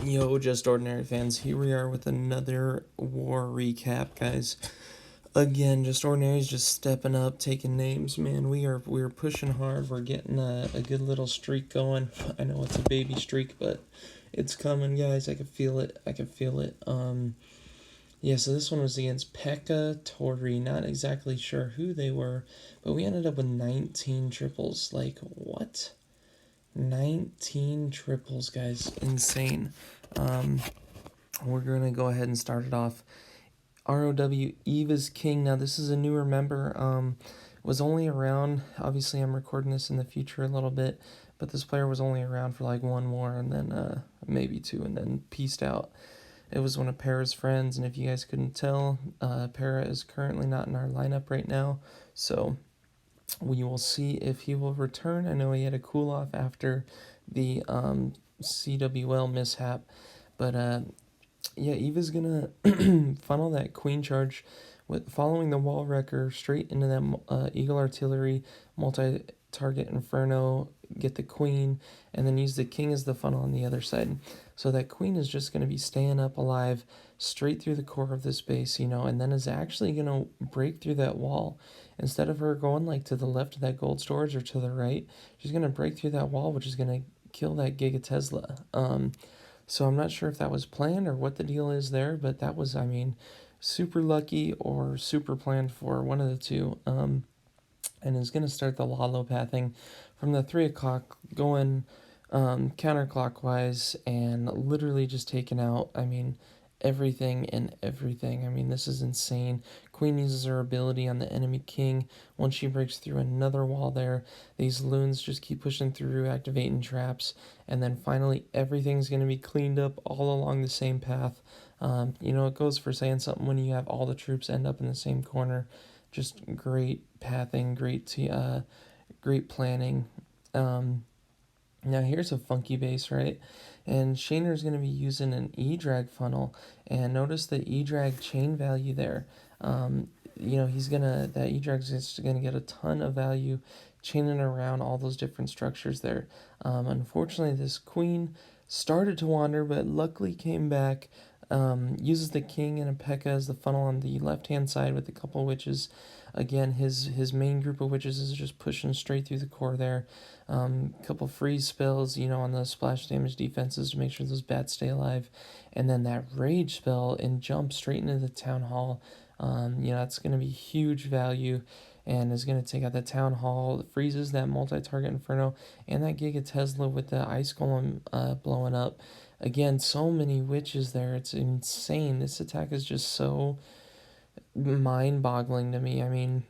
Yo, Just Ordinary fans, here we are with another war recap, guys. Again, Just Ordinary's just stepping up, taking names, man. We are pushing hard. We're getting a good little streak going. I know it's a baby streak, but it's coming, guys. I can feel it. I can feel it. Yeah, so this one was against Pekka Tori. Not exactly sure who they were, but we ended up with 19 triples. Like, what? 19 triples, guys. Insane. Um, we're going to go ahead and start it off. ROW Eva's King. Now, this is a newer member. Was only around, obviously, I'm recording this in the future a little bit, but this player was only around for like one more and then maybe two and then peaced out. It was one of Para's friends, and if you guys couldn't tell, Para is currently not in our lineup right now, so we will see if he will return. I know he had a cool off after the CWL mishap, but yeah, Eva's gonna funnel that queen charge with following the wall wrecker straight into that Eagle Artillery multi-target Inferno, get the queen, and then use the king as the funnel on the other side. So that queen is just going to be staying up alive straight through the core of this base, and then is actually going to break through that wall. Instead of her going like to the left of that gold storage or to the right, she's going to break through that wall, which is going to kill that Giga Tesla. So I'm not sure if that was planned or what the deal is there, but that was, super lucky or super planned for, one of the two. And is going to start the Lalo pathing from the 3 o'clock going counterclockwise and literally just taking out, everything and everything. This is insane. Queen uses her ability on the enemy king. Once she breaks through another wall there, these loons just keep pushing through, activating traps, and then finally everything's going to be cleaned up all along the same path. It goes for saying something when you have all the troops end up in the same corner. Just great pathing, great planning. Now here's a funky base, right? And Shayner's going to be using an E-drag funnel, and notice the E-drag chain value there. That E-drag is going to get a ton of value chaining around all those different structures there. Unfortunately, this queen started to wander, but luckily came back. Uses the king and a Pekka as the funnel on the left-hand side with a couple witches. Again, his main group of witches is just pushing straight through the core there. Couple freeze spells, on the splash damage defenses to make sure those bats stay alive. And then that rage spell and jump straight into the town hall. It's going to be huge value and is going to take out the town hall, freezes that multi-target inferno, and that Giga Tesla with the ice golem blowing up. Again, so many witches there. It's insane. This attack is just so mind-boggling to me.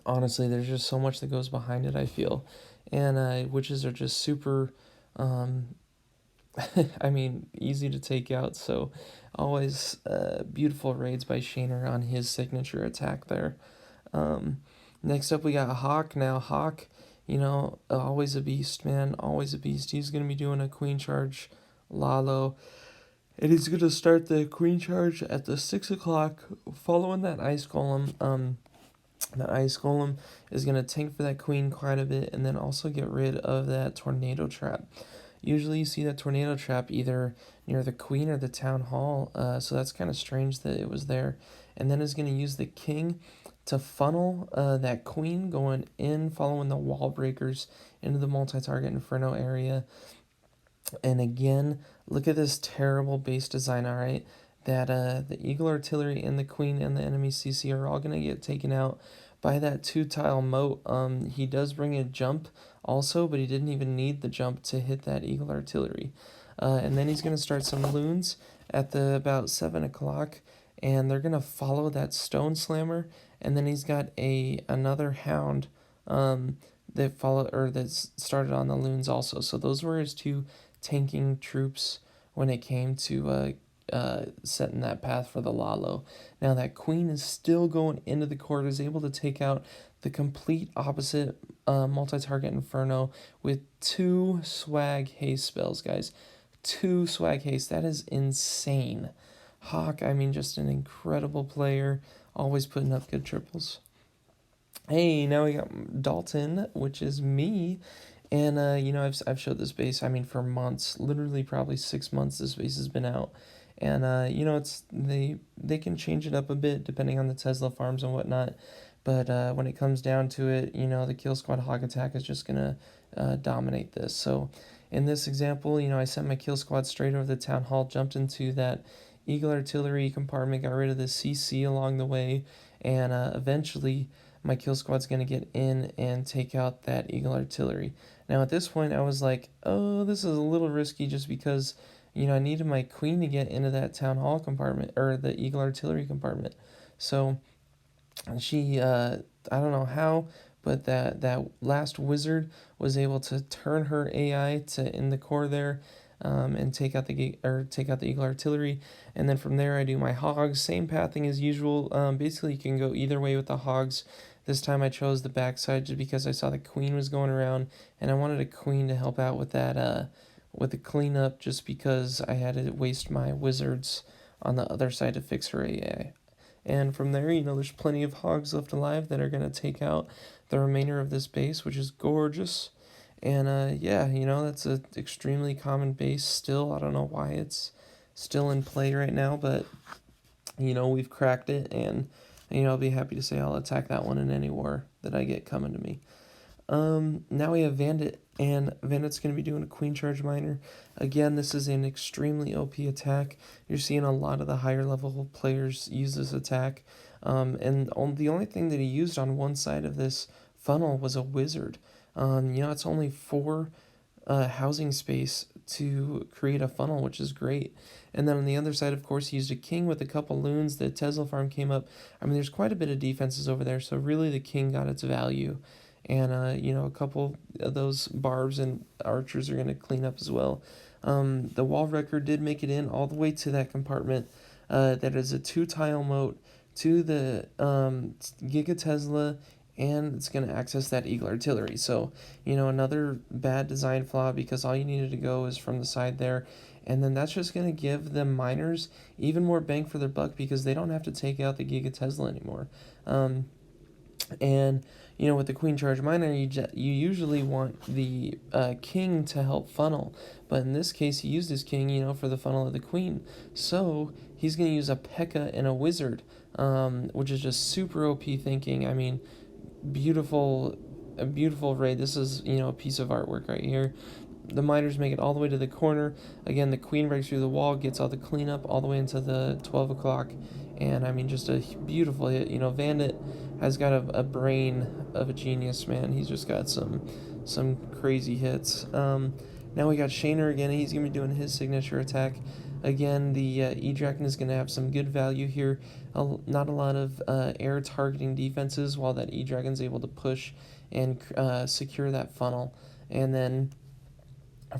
Honestly, there's just so much that goes behind it, I feel. And witches are just super, easy to take out. So always beautiful raids by Shayner on his signature attack there. Next up, we got Hawk. Now, Hawk, always a beast, man. Always a beast. He's going to be doing a queen charge Lalo. And he's going to start the queen charge at the 6 o'clock following that ice golem. That ice golem is going to tank for that queen quite a bit and then also get rid of that tornado trap. Usually you see that tornado trap either near the queen or the town hall, so that's kind of strange that it was there. And then is going to use the king to funnel that queen going in, following the wall breakers into the multi-target inferno area. And again, look at this terrible base design, all right? That the Eagle Artillery and the Queen and the enemy CC are all going to get taken out by that 2-tile moat. He does bring a jump also, but he didn't even need the jump to hit that Eagle Artillery. And then he's going to start some loons at the about 7 o'clock, and they're going to follow that Stone Slammer, and then he's got another Hound that started on the loons also. So those were his two tanking troops when it came to setting that path for the Lalo. Now that queen is still going into the court, is able to take out the complete opposite multi-target inferno with 2 swag haste spells, guys. 2 swag haste. That is insane. Hawk, just an incredible player, always putting up good triples. Hey, now we got Dalton, which is me, And I've showed this base. I mean, for months, literally probably 6 months. This base has been out, and it's they can change it up a bit depending on the Tesla farms and whatnot. But when it comes down to it, the Kill Squad Hog Attack is just gonna dominate this. So in this example, I sent my Kill Squad straight over the Town Hall, jumped into that Eagle Artillery compartment, got rid of the CC along the way, and eventually my Kill Squad's gonna get in and take out that Eagle Artillery. Now at this point, I was like, oh, this is a little risky just because, I needed my queen to get into that Town Hall compartment, or the Eagle Artillery compartment. So she, I don't know how, but that last wizard was able to turn her AI to in the core there, and take out the Eagle Artillery, and then from there I do my hogs, same pathing as usual. Basically, you can go either way with the hogs. This time I chose the backside just because I saw the queen was going around, and I wanted a queen to help out with that, with the cleanup, just because I had to waste my wizards on the other side to fix her AI. And from there, there's plenty of hogs left alive that are going to take out the remainder of this base, which is gorgeous. And yeah, that's an extremely common base still. I don't know why it's still in play right now, but, we've cracked it. And, I'll be happy to say I'll attack that one in any war that I get coming to me. Now we have Vandit, and Vandit's going to be doing a Queen Charge Miner. Again, this is an extremely OP attack. You're seeing a lot of the higher level players use this attack. The only thing that he used on one side of this funnel was a wizard. It's only 4 housing space to create a funnel, which is great. And then on the other side, of course, he used a king with a couple loons. The Tesla farm came up. I mean, there's quite a bit of defenses over there, so really the king got its value. And, a couple of those barbs and archers are going to clean up as well. The wall wrecker did make it in all the way to that compartment. That is a 2-tile moat to the Giga Tesla, and it's going to access that Eagle Artillery. So, another bad design flaw, because all you needed to go is from the side there. And then that's just going to give the miners even more bang for their buck, because they don't have to take out the Giga Tesla anymore. And with the Queen Charge Miner, you usually want the king to help funnel, but in this case he used his king, for the funnel of the queen. So he's going to use a Pekka and a wizard, which is just super OP thinking. I mean, a beautiful raid. This is a piece of artwork right here. The miners make it all the way to the corner. Again, the queen breaks through the wall, gets all the cleanup all the way into the 12 o'clock. And, I mean, just a beautiful hit. Vandit has got a brain of a genius, man. He's just got some crazy hits. Now we got Shaner again. He's going to be doing his signature attack. Again, the E-Dragon is going to have some good value here. Not a lot of air targeting defenses, while that E-Dragon's able to push and secure that funnel. And then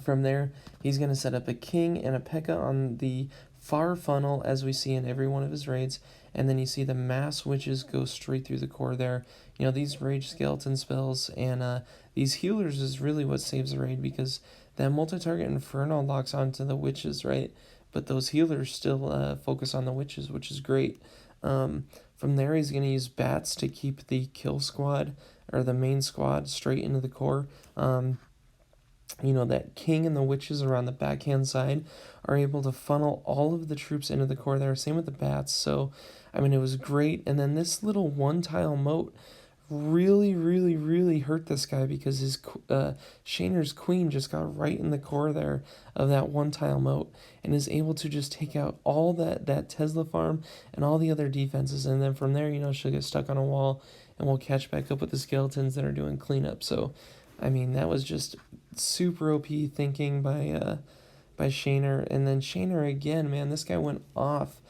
from there, he's going to set up a king and a Pekka on the far funnel, as we see in every one of his raids. And then you see the mass witches go straight through the core there. These rage skeleton spells and these healers is really what saves the raid, because that multi-target inferno locks onto the witches, right? But those healers still focus on the witches, which is great. From there, he's going to use bats to keep the kill squad, or the main squad, straight into the core. That king and the witches around the backhand side are able to funnel all of the troops into the core there. Same with the bats. So, I mean, it was great. And then this little 1-tile moat really, really, really hurt this guy, because his Shaner's queen just got right in the core there of that 1-tile moat, and is able to just take out all that Tesla farm and all the other defenses. And then from there, she'll get stuck on a wall, and we'll catch back up with the skeletons that are doing cleanup. So, I mean, that was just super OP thinking by Shaner. And then Shaner again, man, this guy went off.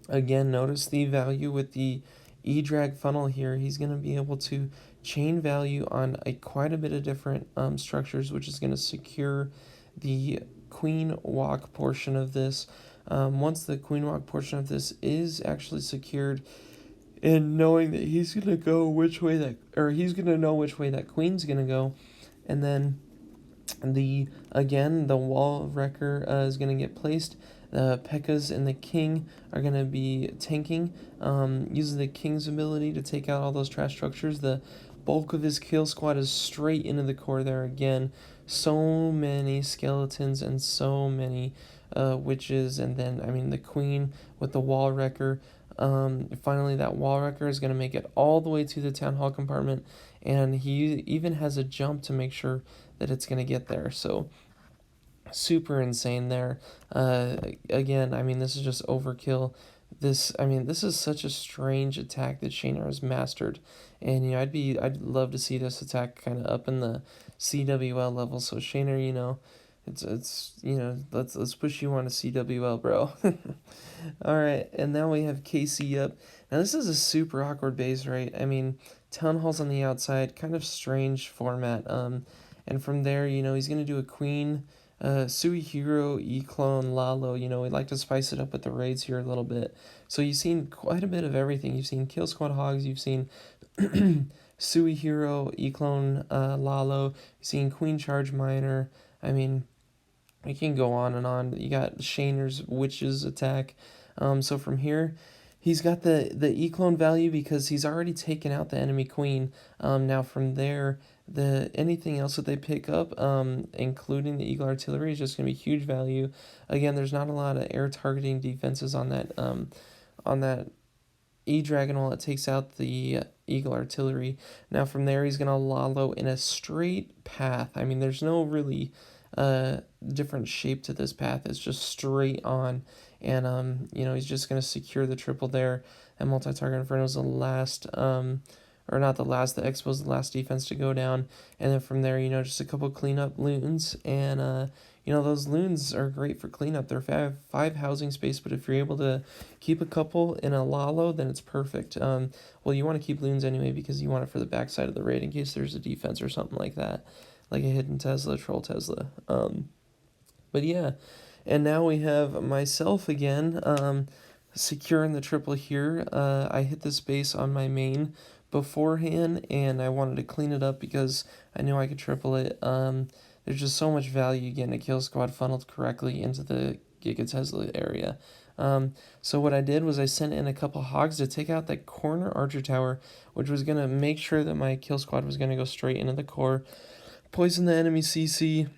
Again, notice the value with the E-Drag funnel here. He's going to be able to chain value on quite a bit of different structures, which is going to secure the queen walk portion of this. Once the queen walk portion of this is actually secured, and knowing that he's going to know which way that queen's going to go. And then the wall wrecker is going to get placed. The Pekkas and the king are going to be tanking, using the king's ability to take out all those trash structures. The bulk of his kill squad is straight into the core there again. So many skeletons and so many witches, and then, I mean, the queen with the wall wrecker. Finally, that wall wrecker is going to make it all the way to the town hall compartment, and he even has a jump to make sure that it's going to get there. So, super insane there. Again, I mean, this is just overkill. I mean, this is such a strange attack that Shayna has mastered, and I'd love to see this attack kind of up in the CWL level. So Shayna, it's let's push you on to CWL, bro. All right, and now we have KC up. Now this is a super awkward base, right? I mean, Town Hall's on the outside, kind of strange format. And from there, he's gonna do a queen. Suihiro, E-Clone, Lalo, we'd like to spice it up with the raids here a little bit. So you've seen quite a bit of everything. You've seen Kill Squad Hogs, you've seen Suihiro, E-Clone, Lalo, you've seen Queen Charge Miner. I mean, we can go on and on. You got Shayner's Witches attack. So from here, he's got the E-Clone value because he's already taken out the enemy queen. Now from there, anything else that they pick up, including the Eagle Artillery, is just going to be huge value. Again, there's not a lot of air targeting defenses on that E-Dragon while it takes out the Eagle Artillery. Now from there, he's going to Lalo in a straight path. I mean, there's no really different shape to this path. It's just straight on, and he's just going to secure the triple there. And multi-target Inferno is the last, or not the last, the Expo's the last defense to go down. And then from there, just a couple cleanup loons, and those loons are great for cleanup. They're five housing space, but if you're able to keep a couple in a Lalo, then it's perfect. Well, you want to keep loons anyway because you want it for the backside of the raid in case there's a defense or something like that, like a hidden Tesla, troll Tesla. But yeah, and now we have myself again, securing the triple here. I hit this base on my main beforehand, and I wanted to clean it up because I knew I could triple it. There's just so much value getting a kill squad funneled correctly into the Giga Tesla area. So what I did was I sent in a couple hogs to take out that corner archer tower, which was going to make sure that my kill squad was going to go straight into the core, poison the enemy CC,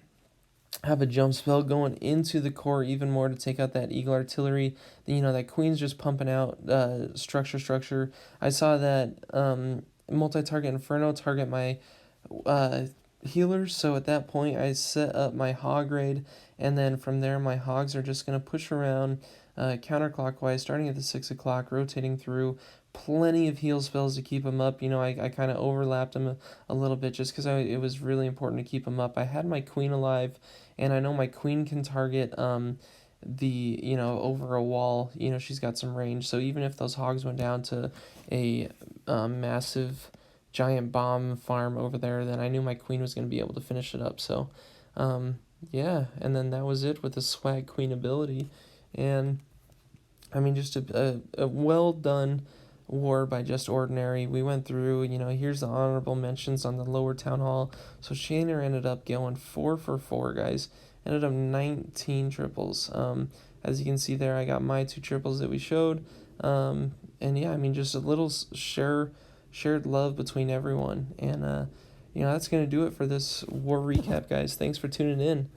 have a jump spell going into the core even more to take out that Eagle Artillery. Then, that Queen's just pumping out structure. I saw that multi-target Inferno target my healers, so at that point I set up my hog raid, and then from there my hogs are just going to push around counterclockwise, starting at the 6 o'clock, rotating through. Plenty of heal spells to keep them up. I kind of overlapped them a little bit just because it was really important to keep them up. I had my queen alive, and I know my queen can target over a wall. She's got some range, so even if those hogs went down to a massive giant bomb farm over there, then I knew my queen was going to be able to finish it up. So yeah, and then that was it with the swag queen ability. And I mean, just a well done war by Just Ordinary. We went through, here's the honorable mentions on the lower town hall. So Shayner ended up going 4 for 4, guys. Ended up 19 triples. As you can see there, I got my 2 triples that we showed. And yeah, I mean, just a little shared love between everyone. And, that's going to do it for this war recap, guys. Thanks for tuning in.